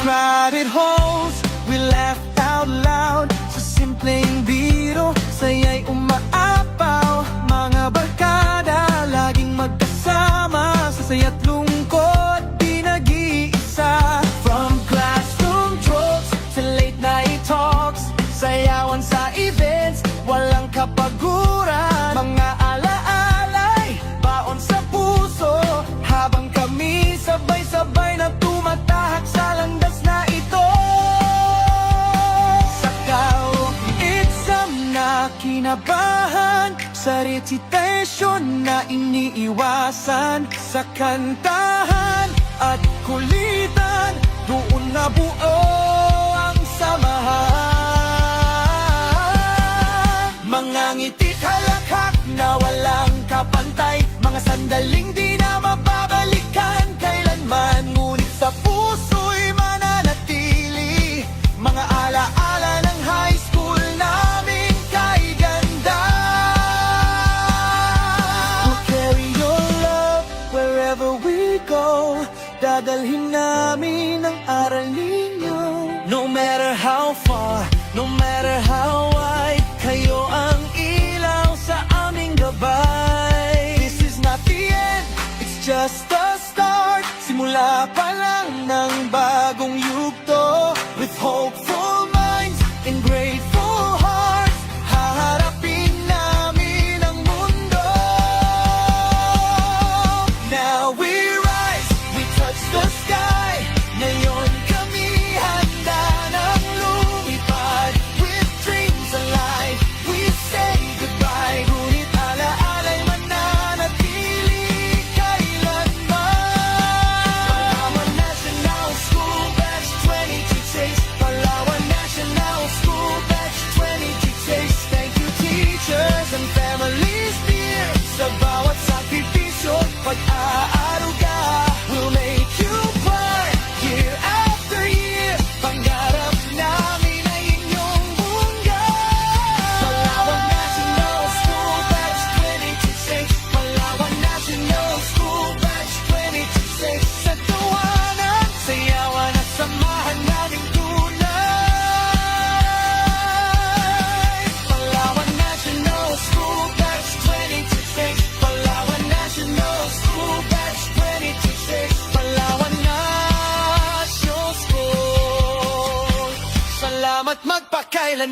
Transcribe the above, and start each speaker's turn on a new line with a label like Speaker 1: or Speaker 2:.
Speaker 1: crowded halls, we laughed out loud. Sa simpleng biro, saya'y umaapaw. Mga barkada, laging magkasama. Sa saya't lungkot, di nag-iisa. From classroom jokes to late night talks, sayawan sa events, walang kapaguran. Mga alaalay, baon sa puso, habang kami sabay-sabay na tumatahak sa landas na ito. Sa exam na kinabahan, sa recitation na iniiwasan, sa kantahan at kulitan, doon na buo ang samahan. Mga ngiti't halakhak na walang kapantay, mga sandaling di na mababalikan kailanman, ngunit sa puso'y mananatili. Mga alaala ng high school namin kay ganda. We'll carry your love wherever we go, dadalhin namin ang aral ninyo. No matter how far, no matter how wide, kayo ang ilaw sa aming gabay. This is not the end, it's just the start. Simula pa lang ng bagong yugto. With hopeful minds and grateful hearts, haharapin namin ang mundo. Now we rise, we touch the